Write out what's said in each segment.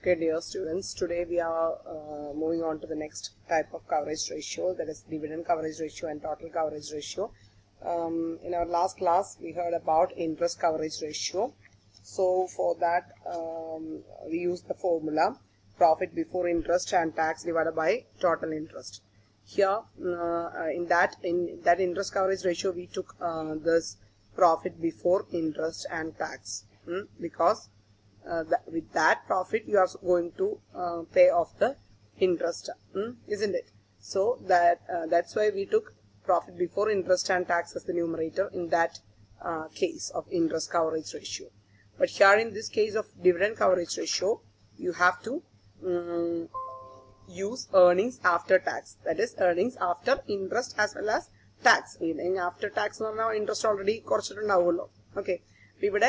Okay, dear students, today we are moving on to the next type of coverage ratio, that is dividend coverage ratio and total coverage ratio. In our last class, we heard about interest coverage ratio. So for that, we used the formula profit before interest and tax divided by total interest. Here, in that interest coverage ratio, we took this profit before interest and tax because with that profit you are going to pay off the interest, isn't it? So that's why we took profit before interest and tax as the numerator in that case of interest coverage ratio. But here in this case of dividend coverage ratio, you have to use earnings after tax, that is earnings after interest as well as tax. After tax interest already കുറച്ചിട്ടുണ്ടാവുമല്ലോ. Okay, ഇവിടെ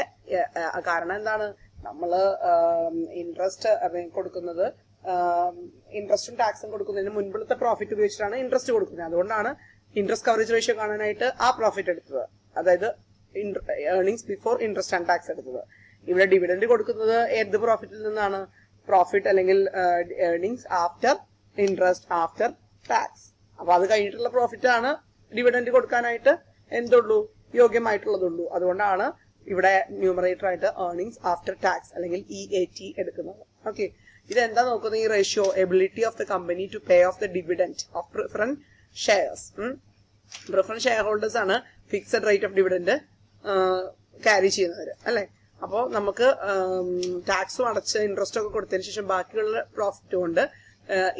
കാരണം എന്താണ്, നമ്മൾ interest കൊടുക്കുന്നത് ഇൻട്രസ്റ്റും ടാക്സും കൊടുക്കുന്നതിന് മുൻപുള്ളത്തെ profit ഉപയോഗിച്ചിട്ടാണ് interest കൊടുക്കുന്നത്. അതുകൊണ്ടാണ് ഇൻട്രസ്റ്റ് കവറേജ് റേഷ്യോ കാണാനായിട്ട് ആ പ്രോഫിറ്റ് എടുത്തത്, അതായത് earnings before interest and tax എടുത്തത്. ഇവിടെ ഡിവിഡൻഡ് കൊടുക്കുന്നത് ഏത് പ്രോഫിറ്റിൽ നിന്നാണ്? പ്രോഫിറ്റ് അല്ലെങ്കിൽ earnings after interest after tax. അപ്പൊ അത് കഴിഞ്ഞിട്ടുള്ള പ്രോഫിറ്റ് ആണ് ഡിവിഡൻഡ് കൊടുക്കാനായിട്ട് എന്തുള്ളൂ, യോഗ്യമായിട്ടുള്ളതുള്ളൂ. അതുകൊണ്ടാണ് ഇവിടെ ന്യൂമറേറ്റർ ആയിട്ട് ഏർണിംഗ്സ് ആഫ്റ്റർ ടാക്സ് അല്ലെങ്കിൽ EAT എടുക്കുന്നത്. ഓക്കെ, ഇതെന്താ നോക്കുന്നത്? ഈ ratio ability of the company to pay off the dividend of preference shares. Preference share holders ആണ് fixed rate of dividend carry ചെയ്യുന്നവര്, അല്ലെ? അപ്പോൾ നമുക്ക് ടാക്സും അടച്ച് ഇൻട്രസ്റ്റ് ഒക്കെ കൊടുത്തതിന് ശേഷം ബാക്കിയുള്ള പ്രോഫിറ്റ് കൊണ്ട്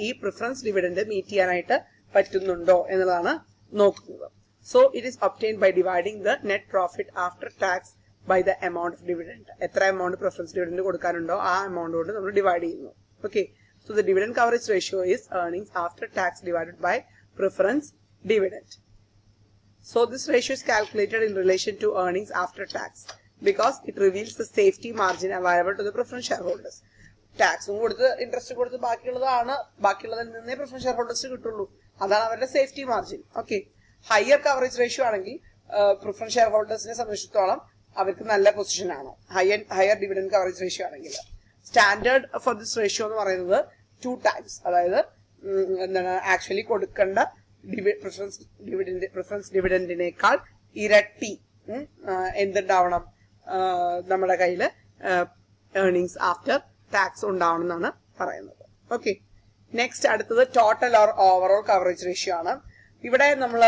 ഈ പ്രിഫറൻസ് ഡിവിഡൻഡ് മീറ്റ് ചെയ്യാനായിട്ട് പറ്റുന്നുണ്ടോ എന്നുള്ളതാണ് നോക്കുന്നത്. So it is obtained by dividing the net profit after tax by the amount of dividend. എത്ര amount preference dividend കൊടുക്കാനുണ്ടോ ആ amount കൊണ്ട് നമ്മൾ ഡിവൈഡ് ചെയ്യുന്നു. Okay, so the dividend coverage ratio is earnings after tax divided by preference dividend. So this ratio is calculated in relation to earnings after tax because it reveals the safety margin available to the preference shareholders. ടാക്സും കൊടുത്ത് interest കൊടുത്ത് ബാക്കിയുള്ളതിൽ നിന്നേ preference share holders കിട്ടുള്ളൂ. അതാണ് അവരുടെ safety margin. Okay, higher coverage ratio ആണെങ്കിൽ preference share ഹോൾഡേഴ്സിനെ സംബന്ധിച്ചിടത്തോളം അവർക്ക് നല്ല പൊസിഷൻ ആണ്. ഹയർ ഡിവിഡൻഡ് കവറേജ് റേഷ്യോ ആണെങ്കിൽ സ്റ്റാൻഡേർഡ് ഫോർ ദിസ് റേഷ്യോ എന്ന് പറയുന്നത് 2 times, അതായത് എന്താണ് ആക്ച്വലി കൊടുക്കേണ്ട പ്രിഫറൻസ് ഡിവിഡൻഡിനേക്കാൾ ഇരട്ടി എന്തുണ്ടാവണം, നമ്മുടെ കയ്യിൽ ഏർണിംഗ്സ് ആഫ്റ്റർ ടാക്സ് ഉണ്ടാവണം എന്നാണ് പറയുന്നത്. ഓക്കെ, നെക്സ്റ്റ് അടുത്തത് total or overall coverage ratio ആണ്. ഇവിടെ നമ്മൾ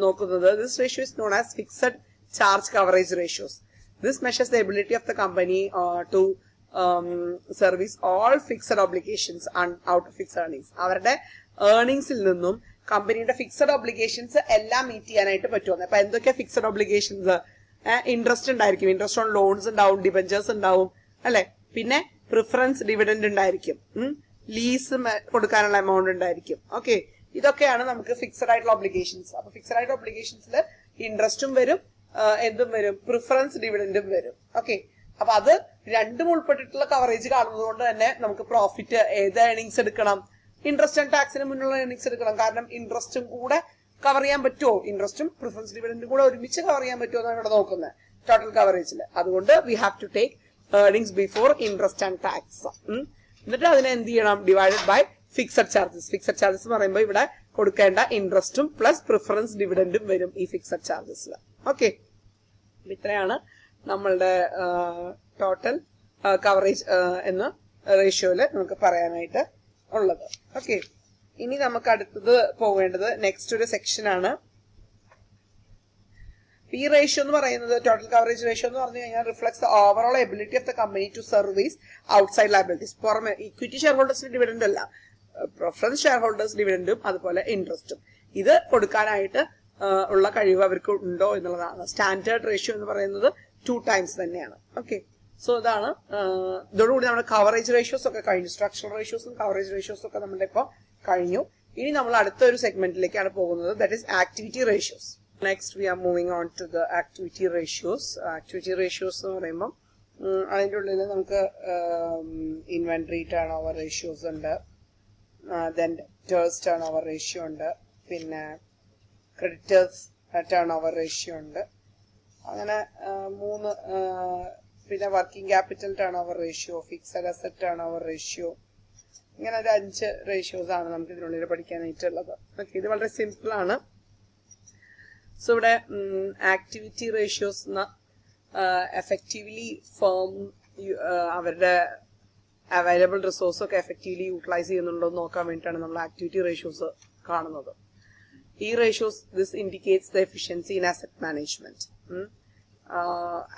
നോക്കുന്നത് this ratio is known as fixed charge coverage ratios. This measures the ability of the company to service all fixed obligations out of fixed earnings. അവരുടെ ഏർണിംഗ്സിൽ നിന്നും കമ്പനിയുടെ fixed obligations എല്ലാം meet ചെയ്യാനായിട്ട് പറ്റുമെന്ന്. അപ്പൊ എന്തൊക്കെയാ ഫിക്സഡ് ഒബ്ലിഗേഷൻസ്? ഇൻട്രസ്റ്റ് ഉണ്ടായിരിക്കും, ഇൻട്രസ്റ്റ് ഓൺ ലോൺസ് ഉണ്ടാവും, ഡിബഞ്ചേഴ്സ് ഉണ്ടാവും, അല്ലെ? പിന്നെ പ്രിഫറൻസ് ഡിവിഡൻഡ് ഉണ്ടായിരിക്കും, ലീസ് കൊടുക്കാനുള്ള എമൗണ്ട് ഉണ്ടായിരിക്കും. ഓക്കെ, ഇതൊക്കെയാണ് നമുക്ക് ഫിക്സഡ് ആയിട്ടുള്ള ഒബ്ലിഗേഷൻസ്. അപ്പൊ ഫിക്സഡ് ആയിട്ടുള്ള ഒബ്ലിഗേഷൻസിൽ ഇൻട്രസ്റ്റും വരും, എന്തും വരും, പ്രിഫറൻസ് ഡിവിഡൻഡും വരും. ഓക്കെ, അപ്പൊ അത് രണ്ടും ഉൾപ്പെട്ടിട്ടുള്ള കവറേജ് കാണുന്നത് കൊണ്ട് തന്നെ നമുക്ക് പ്രോഫിറ്റ് ഏത് ഏർണിംഗ്സ് എടുക്കണം? ഇൻട്രസ്റ്റ് ആൻഡ് ടാക്സിന് മുന്നുള്ള ഏർണിംഗ്സ് എടുക്കണം. കാരണം ഇൻട്രസ്റ്റും കൂടെ കവർ ചെയ്യാൻ പറ്റുമോ, ഇൻട്രസ്റ്റും പ്രിഫറൻസ് ഡിവിഡൻഡും കൂടെ ഒരുമിച്ച് കവർ ചെയ്യാൻ പറ്റുമോ എന്നാണ് ഇവിടെ നോക്കുന്നത് ടോട്ടൽ കവറേജിൽ. അതുകൊണ്ട് we have to take earnings before interest and tax. എന്നിട്ട് അതിനെ എന്ത് ചെയ്യണം? Divided by fixed charges. Fixed charges എന്ന് പറയുമ്പോൾ ഇവിടെ കൊടുക്കേണ്ട ഇൻട്രസ്റ്റും പ്ലസ് പ്രിഫറൻസ് ഡിവിഡൻഡും വരും ഈ ഫിക്സഡ് ചാർജസിൽ. ഓക്കെ, ഇത്രയാണ് നമ്മളുടെ ടോട്ടൽ കവറേജ് എന്ന റേഷ്യോയില് നമുക്ക് പറയാനായിട്ട് ഉള്ളത്. ഓക്കെ, ഇനി നമുക്ക് അടുത്തത് പോകേണ്ടത് നെക്സ്റ്റ് ഒരു സെക്ഷൻ ആണ്. ഈ റേഷ്യോ എന്ന് പറയുന്നത് ടോട്ടൽ കവറേജ് റേഷ്യോ എന്ന് പറഞ്ഞു കഴിഞ്ഞാൽ reflects the overall ability of the company to service outside liabilities. പുറമെ ഇക്വിറ്റി ഷെയർ ഹോൾഡേഴ്സിന് ഡിവിഡൻഡ് അല്ല, പ്രിഫറൻസ് ഷെയർ ഹോൾഡേഴ്സ് ഡിവിഡൻഡും അതുപോലെ ഇൻട്രസ്റ്റും ഇത് കൊടുക്കാനായിട്ട് ഉള്ള കഴിവ് അവർക്ക് ഉണ്ടോ എന്നുള്ളതാണ്. സ്റ്റാൻഡേർഡ് റേഷ്യോ എന്ന് പറയുന്നത് 2 times തന്നെയാണ്. ഓക്കെ, സോ ഇതാണ്. ഇതോടുകൂടി നമ്മുടെ കവറേജ് റേഷ്യോസ് ഒക്കെ കഴിഞ്ഞു. സ്ട്രക്ചറൽ റേഷ്യോസും കവറേജ് റേഷ്യോസും ഒക്കെ നമ്മുടെ ഇപ്പോൾ കഴിഞ്ഞു. ഇനി നമ്മൾ അടുത്ത ഒരു സെഗ്മെന്റിലേക്കാണ് പോകുന്നത്, that is activity ratios. Next we are moving on to the activity ratios. Activity ratios എന്ന് പറയുമ്പോൾ അതിൻ്റെ ഉള്ളിൽ നമുക്ക് ഇൻവെന്ററി ടേൺ ഓവർ റേഷ്യോസ് ഉണ്ട്, then debtors turn over ratio ഉണ്ട്, പിന്നെ ക്രെഡിറ്റേഴ്സ് ടേൺ ഓവർ റേഷ്യോ ഉണ്ട്. അങ്ങനെ 3 പിന്നെ working capital turn over ratio, fixed asset turn over ratio, ഇങ്ങനെ ഒരു 5 റേഷ്യോസ് ആണ് നമുക്ക് ഇതിനുള്ളിൽ പഠിക്കാനായിട്ടുള്ളത്. ഓക്കെ, ഇത് വളരെ സിമ്പിൾ ആണ്. സോ ഇവിടെ ആക്ടിവിറ്റി റേഷ്യോസ് എഫക്റ്റീവ്ലി ഫേം അവരുടെ അവൈലബിൾ റിസോഴ്സ് ഒക്കെ എഫക്റ്റീവ്ലി യൂട്ടിലൈസ് ചെയ്യുന്നുണ്ടോ എന്ന് നോക്കാൻ വേണ്ടിയിട്ടാണ് നമ്മൾ ആക്ടിവിറ്റി റേഷ്യോസ് കാണുന്നത്. ഈ ratios this indicates the efficiency in asset management.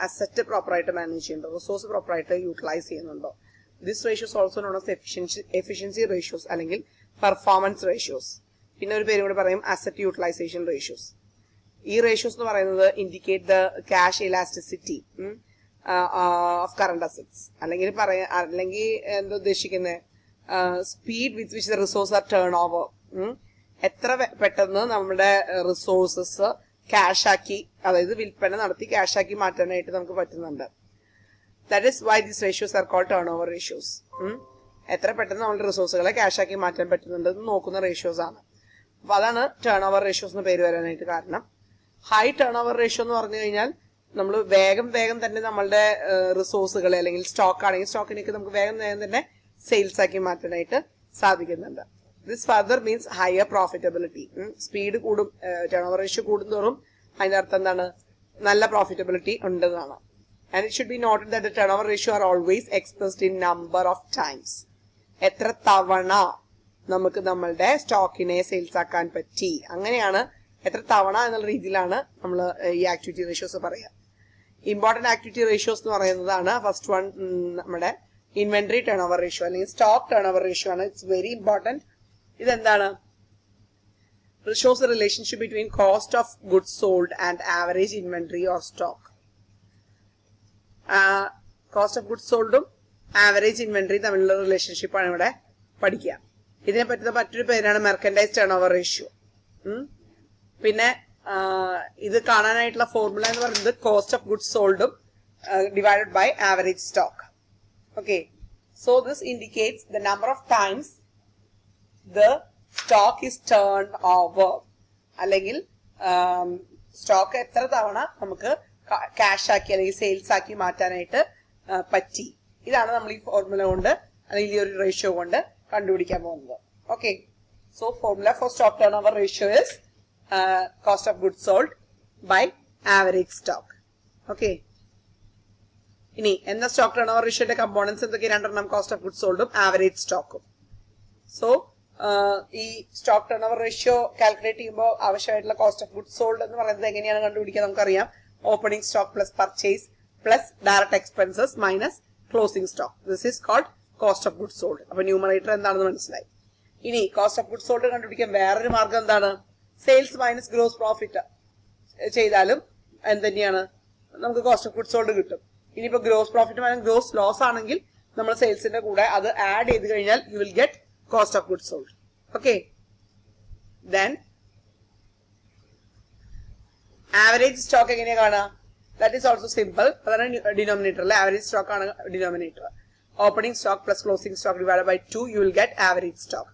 Asset പ്രോപ്പറായിട്ട് മാനേജ് ചെയ്യുന്നുണ്ടോ, റിസോഴ്സ് പ്രോപ്പറായിട്ട് യൂട്ടിലൈസ് ചെയ്യുന്നുണ്ടോ. This ratios also known as efficiency ratios അല്ലെങ്കിൽ പെർഫോമൻസ് റേഷ്യോസ്. പിന്നെ ഒരു പേരും കൂടെ പറയും അസറ്റ് യൂട്ടിലൈസേഷൻ റേഷ്യോസ്. ഈ റേഷ്യോസ് എന്ന് പറയുന്നത് indicate the cash elasticity of current assets, അല്ലെങ്കിൽ എന്താ ഉദ്ദേശിക്കുന്നത്, speed with which the resource R turn over. എത്ര പെട്ടെന്ന് നമ്മുടെ റിസോഴ്സസ് ക്യാഷ് ആക്കി, അതായത് വിൽപ്പന നടത്തി ക്യാഷ് ആക്കി മാറ്റാനായിട്ട് നമുക്ക് പറ്റുന്നുണ്ട്. That is why these ratios are called turnover ratios. എത്ര പെട്ടെന്ന് നമ്മുടെ റിസോഴ്സുകളെ ക്യാഷ് ആക്കി മാറ്റാൻ പറ്റുന്നുണ്ട് എന്ന് നോക്കുന്ന റേഷ്യോസ് ആണ്. അപ്പൊ അതാണ് ടേൺ ഓവർ റേഷ്യോസ് എന്ന് പേര് വരാനായിട്ട് കാരണം. ഹൈ ടേൺ ഓവർ റേഷ്യോ എന്ന് പറഞ്ഞു കഴിഞ്ഞാൽ നമ്മൾ വേഗം തന്നെ നമ്മളുടെ റിസോഴ്സുകളെ, അല്ലെങ്കിൽ സ്റ്റോക്ക് ആണെങ്കിൽ സ്റ്റോക്കിനൊക്കെ നമുക്ക് വേഗം തന്നെ സെയിൽസ് ആക്കി മാറ്റാനായിട്ട് സാധിക്കുന്നുണ്ട്. This further means higher profitability. Speed കൂടും, ടേൺ ഓവർ റേഷ്യോ കൂടുന്തോറും അതിന്റെ അർത്ഥം എന്താണ്, നല്ല പ്രോഫിറ്റബിലിറ്റി ഉണ്ടെന്നാണ്. And it should be noted that the turn over ratio are always expressed in number of times. എത്ര തവണ നമുക്ക് നമ്മളുടെ സ്റ്റോക്കിനെ സെയിൽസ് ആക്കാൻ പറ്റി, അങ്ങനെയാണ്, എത്ര തവണ എന്നുള്ള രീതിയിലാണ് നമ്മൾ ഈ ആക്ടിവിറ്റി റേഷ്യോസ് പറയുക. ഇമ്പോർട്ടന്റ് ആക്ടിവിറ്റി റേഷ്യോസ് എന്ന് പറയുന്നതാണ് ഫസ്റ്റ് വൺ, നമ്മുടെ ഇൻവെന്ററി ടേൺ ഓവർ റേഷ്യോ അല്ലെങ്കിൽ സ്റ്റോക്ക് ടേൺ ഓവർ റേഷ്യോ ആണ്. It's very important. ഇതെന്താണ്, shows the relationship between cost of goods sold and average inventory or stock. Cost of goods സോൾഡും average inventory തമ്മിലുള്ള റിലേഷൻഷിപ്പാണ് ഇവിടെ പഠിക്കുക. ഇതിനെ പറ്റുന്ന മറ്റൊരു പേരാണ് മെർക്കൻഡൈസ് ടേൺ ഓവർ റേഷ്യോ. പിന്നെ ഇത് കാണാനായിട്ടുള്ള ഫോർമുല എന്ന് പറയുന്നത് കോസ്റ്റ് ഓഫ് ഗുഡ്സ് സോൾഡും divided by average stock. Okay, so this indicates the number of times the stock is turn over, അല്ലെങ്കിൽ സ്റ്റോക്ക് എത്ര തവണ നമുക്ക് ക്യാഷ് ആക്കി അല്ലെങ്കിൽ സെയിൽസ് ആക്കി മാറ്റാനായിട്ട് പറ്റി. ഇതാണ് നമ്മൾ ഈ ഫോർമുല കൊണ്ട് അല്ലെങ്കിൽ ഈ ഒരു റേഷ്യോ കൊണ്ട് കണ്ടുപിടിക്കാൻ പോകുന്നത്. Okay, so formula for stock turnover ratio is cost of goods sold by average stock. Okay, ഇനി എന്താ സ്റ്റോക്ക് ടേൺ ഓവർ റേഷ്യോയുടെ കമ്പോണൻസ് എന്തൊക്കെ? രണ്ടെണ്ണം, കോസ്റ്റ് ഓഫ് ഗുഡ്സ് സോൾഡും ആവറേജ് സ്റ്റോക്കും. സോ ഈ stock turnover ratio calculate ചെയ്യുമ്പോൾ ആവശ്യമായിട്ടുള്ള കോസ്റ്റ് ഓഫ് ഗുഡ്സ് സോൾഡ് എന്ന് പറയുന്നത് എങ്ങനെയാണ് കണ്ടുപിടിക്കുക നമുക്കറിയാം. Opening stock plus purchase plus direct expenses minus closing stock. This is called cost of goods sold. അപ്പൊ ന്യൂമറേറ്റർ എന്താണെന്ന് മനസ്സിലായി. ഇനി കോസ്റ്റ് ഓഫ് ഗുഡ്സ് സോൾഡ് കണ്ടുപിടിക്കാൻ വേറൊരു മാർഗം എന്താണ്? സെയിൽസ് മൈനസ് ഗ്രോസ് പ്രോഫിറ്റ് ചെയ്താലും എന്തുതന്നെയാണ്, നമുക്ക് കോസ്റ്റ് ഓഫ് ഗുഡ്സ് സോൾഡ് കിട്ടും. ഇനിയിപ്പോ gross profit minus gross loss ആണെങ്കിൽ നമ്മൾ സെയിൽസിന്റെ കൂടെ അത് ആഡ് ചെയ്ത് കഴിഞ്ഞാൽ you will get cost of goods sold. Okay, then average stock എങ്ങനെയാ കാണുക? That is also simple. അതാണ് ഡിനോമിനേറ്ററിലെ ആവറേജ് സ്റ്റോക്ക് ആണ് denominator. Opening stock plus closing stock divide by 2 you will get average stock.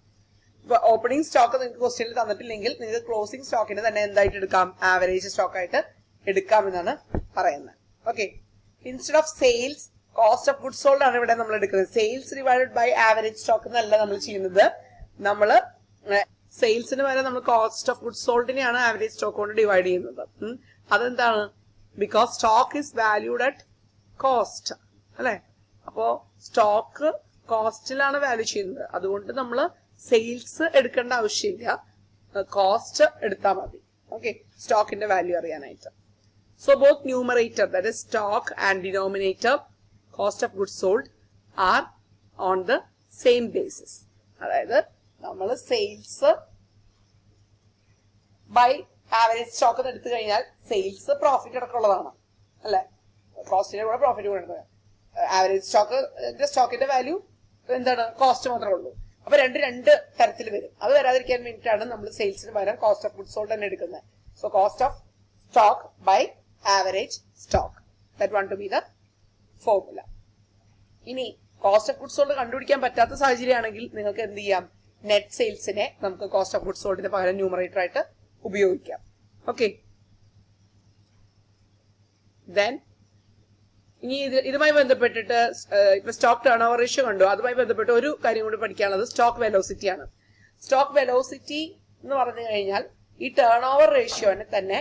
ഇപ്പൊ opening stock നിങ്ങൾക്ക് ക്വസ്റ്റ്യനിൽ തന്നിട്ടില്ലെങ്കിൽ നിങ്ങൾക്ക് closing സ്റ്റോക്കിന് തന്നെ എന്തായിട്ട് എടുക്കാം? ആവറേജ് സ്റ്റോക്ക് ആയിട്ട് എടുക്കാം എന്നാണ് പറയുന്നത്. Okay, instead of sales cost of goods sold ആണ് ഇവിടെ നമ്മൾ എടുക്കുന്നത്. Sales divided by average stock എന്നല്ല നമ്മൾ ചെയ്യുന്നത്. നമ്മൾ സെയിൽസിന് പകരം നമ്മൾ കോസ്റ്റ് ഓഫ് ഗുഡ്സ് സോൾഡിനെയാണ് ആവറേജ് സ്റ്റോക്ക് കൊണ്ട് ഡിവൈഡ് ചെയ്യുന്നത്. അതെന്താണ്? Because stock is valued at cost, അല്ലെ? അപ്പോ സ്റ്റോക്ക് കോസ്റ്റിലാണ് വാല്യൂ ചെയ്യുന്നത്. അതുകൊണ്ട് നമ്മൾ സെയിൽസ് എടുക്കേണ്ട ആവശ്യമില്ല, കോസ്റ്റ് എടുത്താൽ മതി. ഓക്കെ, സ്റ്റോക്കിന്റെ വാല്യൂ അറിയാനായിട്ട്. So both numerator that is stock and denominator cost of goods sold R on the same basis. അതായത് നമ്മൾ സെയിൽസ് ബൈ ആവറേജ് സ്റ്റോക്ക് എന്ന് എടുത്തു കഴിഞ്ഞാൽ സെയിൽസ് പ്രോഫിറ്റ് അടക്കമുള്ളതാണ്, അല്ലെ? കോസ്റ്റിന്റെ കൂടെ പ്രോഫിറ്റ് കൂടെ എടുക്കുക. ആവറേജ് സ്റ്റോക്കിന്റെ വാല്യൂ എന്താണ്? കോസ്റ്റ് മാത്രമേ ഉള്ളൂ. അപ്പൊ രണ്ട് തരത്തിൽ വരും. അത് വരാതിരിക്കാൻ വേണ്ടിയിട്ടാണ് നമ്മൾ സെയിൽസിന് പകരം കോസ്റ്റ് ഓഫ് ഗുഡ്സ് സോൾഡ് തന്നെ എടുക്കുന്നത്. So cost of stock by average stock, that want to be the formula. ഇനി കോസ്റ്റ് ഓഫ് ഗുഡ്സ് സോൾഡ് കണ്ടുപിടിക്കാൻ പറ്റാത്ത സാഹചര്യമാണെങ്കിൽ നിങ്ങൾക്ക് എന്ത് ചെയ്യാം? നെറ്റ് സെയിൽസിനെ നമുക്ക് കോസ്റ്റ് ഓഫ് ഗുഡ്സ് സോൾഡിന് പകരം ന്യൂമറേറ്റർ ആയിട്ട് ഉപയോഗിക്കാം. ഓക്കെ, ദെൻ ഇനി ഇതുമായി ബന്ധപ്പെട്ടിട്ട് ഇപ്പൊ സ്റ്റോക്ക് ടേൺ ഓവർ റേഷ്യോ കണ്ടു. അതുമായി ബന്ധപ്പെട്ട് ഒരു കാര്യം കൂടി പഠിക്കാനുള്ളത് സ്റ്റോക്ക് വെലോസിറ്റി ആണ്. സ്റ്റോക്ക് വെലോസിറ്റി എന്ന് പറഞ്ഞു കഴിഞ്ഞാൽ ഈ ടേൺ ഓവർ റേഷ്യോനെ തന്നെ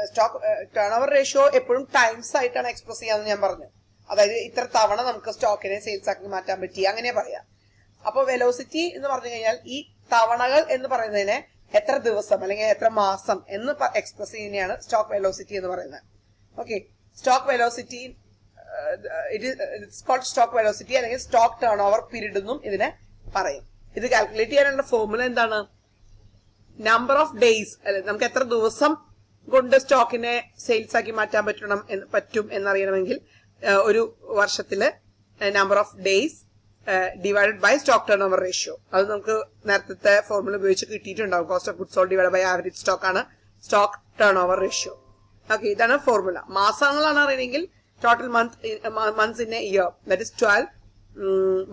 സ്റ്റോക്ക് ടേൺ ഓവർ റേഷ്യോ എപ്പോഴും ടൈംസ് ആയിട്ടാണ് എക്സ്പ്രസ് ചെയ്യാന്ന് ഞാൻ പറഞ്ഞു. അതായത് ഇത്ര തവണ നമുക്ക് സ്റ്റോക്കിനെ സെയിൽസ് ആക്കി മാറ്റാൻ പറ്റി അങ്ങനെ പറയാം. അപ്പൊ വെലോസിറ്റി എന്ന് പറഞ്ഞു കഴിഞ്ഞാൽ ഈ തവണകൾ എന്ന് പറയുന്നതിനെ എത്ര ദിവസം അല്ലെങ്കിൽ എത്ര മാസം എന്ന് എക്സ്പ്രസ് ചെയ്യുന്നതാണ് സ്റ്റോക്ക് വെലോസിറ്റി എന്ന് പറയുന്നത്. Okay, stock velocity it's called stock velocity അല്ലെങ്കിൽ സ്റ്റോക്ക് ടേൺ ഓവർ പീരീഡ് എന്നും ഇതിനെ പറയും. ഇത് കാൽക്കുലേറ്റ് ചെയ്യാനുള്ള ഫോർമുല എന്താണ്? നമ്പർ ഓഫ് ഡേയ്സ്, നമുക്ക് എത്ര ദിവസം കൊണ്ട് സ്റ്റോക്കിനെ സെയിൽസ് ആക്കി മാറ്റാൻ പറ്റും എന്നറിയണമെങ്കിൽ ഒരു വർഷത്തില് number of days divided by stock turnover ratio. അത് നമുക്ക് നേരത്തെ ഫോർമുല ഉപയോഗിച്ച് കിട്ടിയിട്ടുണ്ടാവും. Cost of goods sold divide by average stock ആണ് stock turnover ratio. Okay, ഇതാണ് ഫോർമുല. മാസങ്ങളാണ് അറിയണമെങ്കിൽ total months in a year, that is 12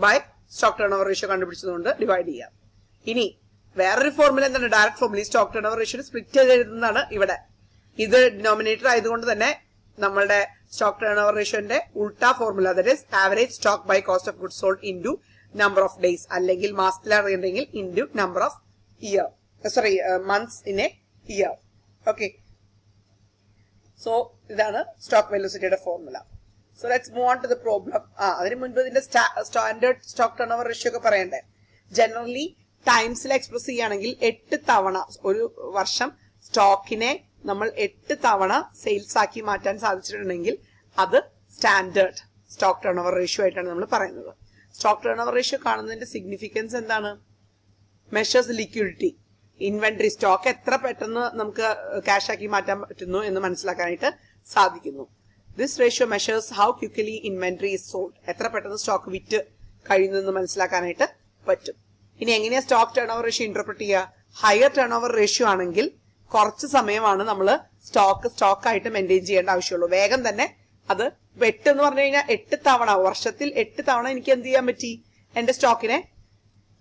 by stock turnover ratio കണ്ടുപിടിച്ചതുകൊണ്ട് ഡിവൈഡ് ചെയ്യാം. ഇനി വേറൊരു ഫോർമുല എന്താണ്? Direct formula. ഈ stock turnover ratio split ചെയ്ത് എഴുതുന്നതാണ് ഇവിടെ. ഇത് ഡിനോമിനേറ്റർ ആയതുകൊണ്ട് തന്നെ നമ്മളുടെ സ്റ്റോക്ക് ടേൺ ഓവർ റേഷ്യോന്റെ ഉൾട്ടാ formula, that is average stock by cost of goods sold into number of days, അല്ലെങ്കിൽ മാസത്തിൽ അറിയണമെങ്കിൽ into number of year, sorry months in a year. Okay, so ഇതാണ് സ്റ്റോക്ക് വെലോസിറ്റിയുടെ formula. So let's move on to the problem. അതിന് മുൻപ് ഇതിന്റെ standard stock turnover ratio ഒക്കെ പറയണ്ടേ? ജനറലി ടൈംസിൽ എക്സ്പ്രസ് ചെയ്യുകയാണെങ്കിൽ 8 തവണ ഒരു വർഷം സ്റ്റോക്കിനെ നമ്മൾ 8 തവണ സെയിൽസ് ആക്കി മാറ്റാൻ സാധിച്ചിട്ടുണ്ടെങ്കിൽ അത് standard stock turnover ratio ആയിട്ടാണ് നമ്മൾ പറയുന്നത്. സ്റ്റോക്ക് ടേൺ ഓവർ റേഷ്യോ കാണുന്നതിന്റെ സിഗ്നിഫിക്കൻസ് എന്താണ്? മെഷേഴ്സ് ലിക്വിഡിറ്റി, ഇൻവെന്ററി, സ്റ്റോക്ക് എത്ര പെട്ടെന്ന് നമുക്ക് ക്യാഷ് ആക്കി മാറ്റാൻ പറ്റുന്നു എന്ന് മനസ്സിലാക്കാനായിട്ട് സാധിക്കുന്നു. This ratio measures how quickly inventory is sold, എത്ര പെട്ടെന്ന് സ്റ്റോക്ക് വിറ്റ് കഴിയുന്നു എന്ന് മനസ്സിലാക്കാനായിട്ട് പറ്റും. ഇനി എങ്ങനെയാ stock turnover ratio interpret ചെയ്യുക? ഹയർ ടേൺ ഓവർ റേഷ്യോ ആണെങ്കിൽ കുറച്ച് സമയമാണ് നമ്മൾ സ്റ്റോക്കായിട്ട് മെയിൻറ്റെയിൻ ചെയ്യേണ്ട ആവശ്യമുള്ളൂ. വേഗം തന്നെ അത് 8 എന്ന് പറഞ്ഞു കഴിഞ്ഞാൽ 8 തവണ, വർഷത്തിൽ 8 തവണ എനിക്ക് എന്ത് ചെയ്യാൻ പറ്റി? എന്റെ സ്റ്റോക്കിനെ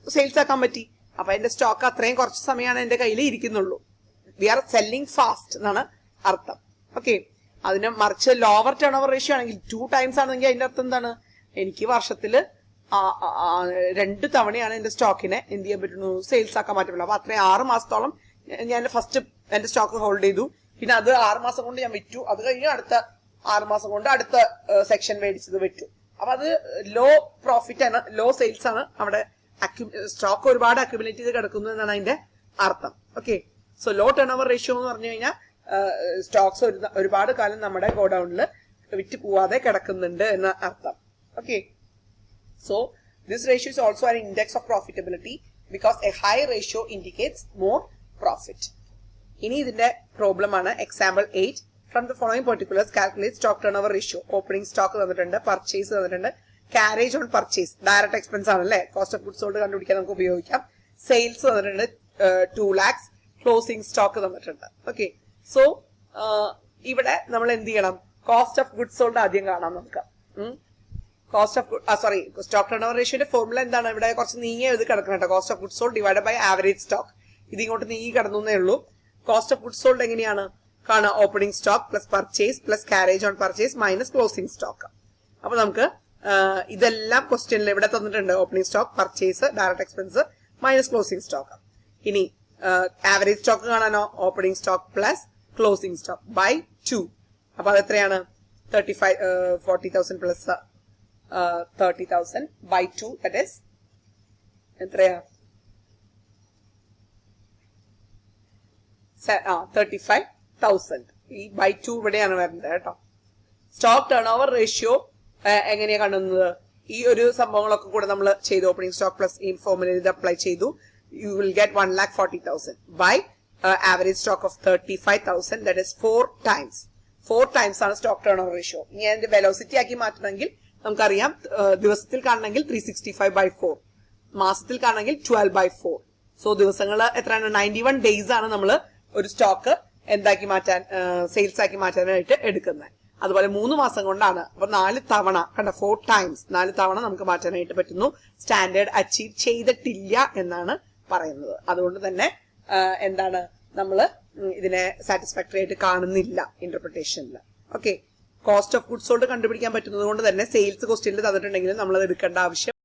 സെയിൽസ് ആക്കാൻ പറ്റി. അപ്പൊ എന്റെ സ്റ്റോക്ക് അത്രയും കുറച്ച് സമയമാണ് എന്റെ കയ്യിൽ ഇരിക്കുന്നുള്ളൂ. വി ആർ സെല്ലിംഗ് ഫാസ്റ്റ് എന്നാണ് അർത്ഥം. ഓക്കെ, അതിന് മറിച്ച് ലോവർ ടേൺ ഓവർ റേഷ്യോ ആണെങ്കിൽ 2 ടൈംസ് ആണെങ്കിൽ അതിന്റെ അർത്ഥം എന്താണ്? എനിക്ക് വർഷത്തില് 2 തവണയാണ് എന്റെ സ്റ്റോക്കിനെ എന്ത് ചെയ്യാൻ പറ്റുന്നു? സെയിൽസ് ആക്കാൻ പറ്റുള്ളൂ. അപ്പൊ അത്രയും 6 മാസത്തോളം ഞാൻ ഫസ്റ്റ് എന്റെ സ്റ്റോക്ക് ഹോൾഡ് ചെയ്തു. പിന്നെ അത് 6 മാസം കൊണ്ട് ഞാൻ വിറ്റു. അത് കഴിഞ്ഞ് അടുത്ത 6 മാസം കൊണ്ട് അടുത്ത സെക്ഷൻ മേടിച്ചത് വിറ്റു. അപ്പൊ അത് ലോ പ്രോഫിറ്റ് ആണ്, ലോ സെയിൽസ് ആണ്. അവിടെ സ്റ്റോക്ക് ഒരുപാട് അക്യുമുലേറ്റ് ചെയ്ത് കിടക്കുന്നു എന്നാണ് അതിന്റെ അർത്ഥം. Okay, so low turnover ratio എന്ന് പറഞ്ഞു കഴിഞ്ഞാൽ സ്റ്റോക്സ് ഒരുപാട് കാലം നമ്മുടെ ഗോഡൌണിൽ വിറ്റ് പോവാതെ കിടക്കുന്നുണ്ട് എന്ന അർത്ഥം. Okay, so this ratio is also an index of profitability because a high ratio indicates more profit. ഇനി ഇതിന്റെ പ്രോബ്ലം ആണ് example 8. From the following particulars calculate stock turnover ratio. Opening stock തന്നിട്ടുണ്ട്, പർച്ചേസ് തന്നിട്ടുണ്ട്, carriage on purchase direct expense ആണല്ലേ, cost of goods sold കണ്ടുപിടിക്കാൻ നമുക്ക് ഉപയോഗിക്കാം. Sales തന്നിട്ടുണ്ട് 2 lakhs, ക്ലോസിംഗ് സ്റ്റോക്ക് തന്നിട്ടുണ്ട്. ഓക്കെ, സോ ഇവിടെ നമ്മൾ എന്ത് ചെയ്യണം? കോസ്റ്റ് ഓഫ് ഗുഡ്സ് സോൾഡ് ആദ്യം കാണാം നമുക്ക്. Cost of stock turnover റേഷ്യോന്റെ ഫോർമുല എന്താണ്? ഇവിടെ കുറച്ച് നീങ്ങിയ ഇത് കിടക്കണം കേട്ടോ. Cost of goods sold divide by average stock. ഇത് ഇങ്ങോട്ട് നീങ്ങി കിടന്നേ ഉള്ളൂ. കോസ്റ്റ് ഓഫ് ഗുഡ്സ് സോൾഡ് എങ്ങനെയാണ് കാണുക? Opening stock plus purchase plus carriage on purchase minus closing stock. അപ്പൊ നമുക്ക് ഇതെല്ലാം ക്വസ്റ്റ്യനിൽ ഇവിടെ തന്നിട്ടുണ്ട്. Opening stock, purchase, direct expense minus closing stock. ഇനി ആവറേജ് സ്റ്റോക്ക് കാണാനോ? Opening stock plus closing stock by 2. അപ്പൊ അത് എത്രയാണ്? 40,000 പ്ലസ് 30,000 by 2, that is എത്രയാ? 35,000. ഈ by 2 ഇവിടെയാണ് വരുന്നത് കേട്ടോ. സ്റ്റോക്ക് ടേൺ ഓവർ റേഷ്യോ എങ്ങനെയാ കാണുന്നത്? ഈ ഒരു സംഭവങ്ങളൊക്കെ കൂടെ നമ്മൾ ചെയ്തു. ഓപ്പണിംഗ് സ്റ്റോക്ക് പ്ലസ് ഈ ഫോർമുല ഇത് അപ്ലൈ ചെയ്തു. You will get 1,40,000 by average stock of 35,000, that is 4 times. 4 times ആണ് സ്റ്റോക്ക് ടേൺ ഓവർ റേഷ്യോ. ഇനി അതിന്റെ വെലോസിറ്റി ആക്കി മാറ്റണമെങ്കിൽ നമുക്കറിയാം, ദിവസത്തിൽ കാണണമെങ്കിൽ 365/4, മാസത്തിൽ കാണണമെങ്കിൽ 12/4. സോ ദിവസങ്ങൾ എത്രയാണ്? 91 days ആണ് നമ്മൾ ഒരു സ്റ്റോക്ക് എന്താക്കി മാറ്റാൻ, സെയിൽസ് ആക്കി മാറ്റാനായിട്ട് എടുക്കുന്നത്. അതുപോലെ 3 മാസം കൊണ്ടാണ്. അപ്പൊ 4 തവണ കണ്ട, 4 times 4 തവണ നമുക്ക് മാറ്റാനായിട്ട് പറ്റുന്നു. സ്റ്റാൻഡേർഡ് അച്ചീവ് ചെയ്തിട്ടില്ല എന്നാണ് പറയുന്നത്. അതുകൊണ്ട് തന്നെ എന്താണ്, നമ്മൾ ഇതിനെ സാറ്റിസ്ഫാക്ടറി ആയിട്ട് കാണുന്നില്ല ഇന്റർപ്രിട്ടേഷനിൽ. Okay, cost of goods sold കണ്ടുപിടിക്കാൻ പറ്റുന്നത് കൊണ്ട് തന്നെ സെയിൽസ് ക്വസ്റ്റ്യനിൽ തന്നിട്ടുണ്ടെങ്കിലും നമ്മൾ അത് എടുക്കേണ്ട ആവശ്യം